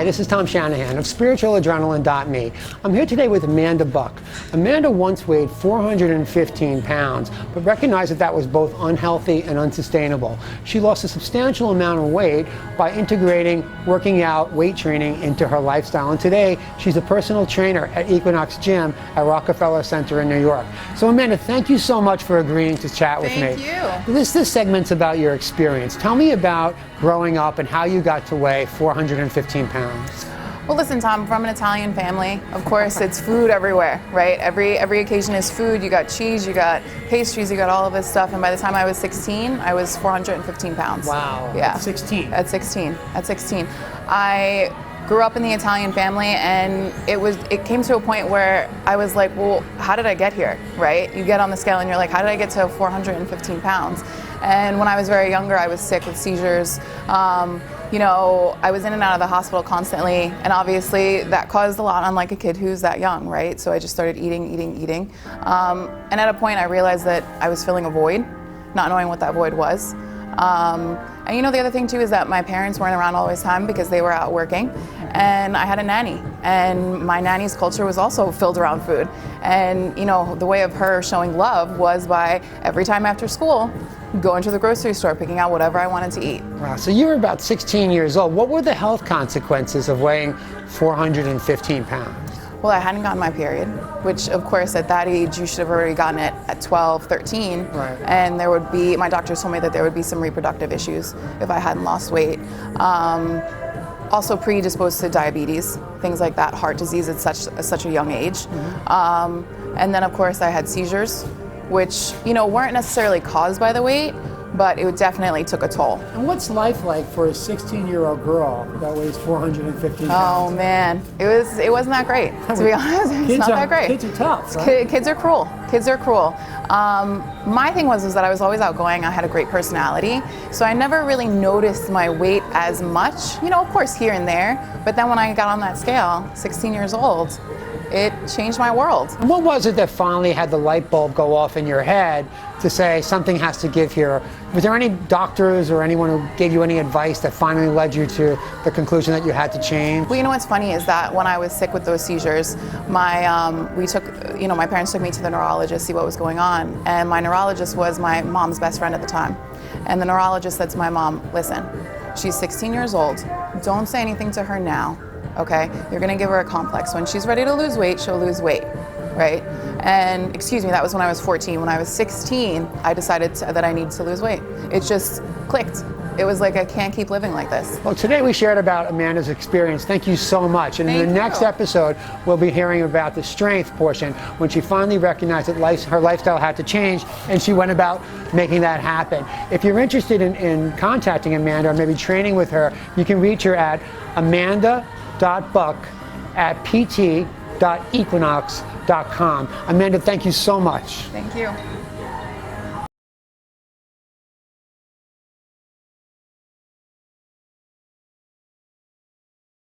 Hi, this is Tom Shanahan of SpiritualAdrenaline.me. I'm here today with Amanda Buck. Amanda once weighed 415 pounds, but recognized that was both unhealthy and unsustainable. She lost a substantial amount of weight by integrating working out, weight training into her lifestyle. And today, she's a personal trainer at Equinox Gym at Rockefeller Center in New York. So Amanda, thank you so much for agreeing to chat with me. Thank you. This segment's about your experience. Tell me about growing up and how you got to weigh 415 pounds. Well, listen, Tom, from an Italian family, of course, it's food everywhere, right? Every occasion is food. You got cheese, you got pastries, you got all of this stuff. And by the time I was 16, I was 415 pounds. Wow. Yeah. At 16. At 16. At 16. I grew up in the Italian family, and it came to a point where I was like, well, how did I get here, right? You get on the scale and you're like, how did I get to 415 pounds? And when I was very younger, I was sick with seizures. I was in and out of the hospital constantly, and obviously that caused a lot on like a kid who's that young, right? So I just started eating. And at a point I realized that I was filling a void, not knowing what that void was. And the other thing too is that my parents weren't around all the time because they were out working, and I had a nanny, and my nanny's culture was also filled around food. And the way of her showing love was by every time after school, going to the grocery store, picking out whatever I wanted to eat. Wow, so you were about 16 years old. What were the health consequences of weighing 415 pounds? Well, I hadn't gotten my period, which of course at that age you should have already gotten it at 12, 13. Right. And my doctors told me that there would be some reproductive issues if I hadn't lost weight. Also predisposed to diabetes, things like that, heart disease at such a young age. Mm-hmm. And then of course I had seizures, which weren't necessarily caused by the weight, but it definitely took a toll. And what's life like for a 16-year-old girl that weighs 415 pounds? Oh man, it wasn't that great, to be honest. It's not that great. Kids are tough, right? Kids are cruel. Kids are cruel. My thing was that I was always outgoing. I had a great personality, so I never really noticed my weight as much. Of course here and there, but then when I got on that scale, 16 years old, it changed my world. And what was it that finally had the light bulb go off in your head to say something has to give here? Was there any doctors or anyone who gave you any advice that finally led you to the conclusion that you had to change? Well, what's funny is that when I was sick with those seizures, my parents took me to the neurologist to see what was going on, and my neurologist was my mom's best friend at the time. And the neurologist said to my mom, listen, she's 16 years old, don't say anything to her now. Okay, you're gonna give her a complex. When she's ready to lose weight, she'll lose weight, right? And that was when I was 14. When I was 16, I decided that I needed to lose weight. It just clicked. It was like, I can't keep living like this. Well, today we shared about Amanda's experience. Thank you so much. And in the next episode, we'll be hearing about the strength portion, when she finally recognized that her lifestyle had to change, and she went about making that happen. If you're interested in contacting Amanda or maybe training with her, you can reach her at amanda.buck@pt.equinox.com. Amanda, thank you so much. Thank you.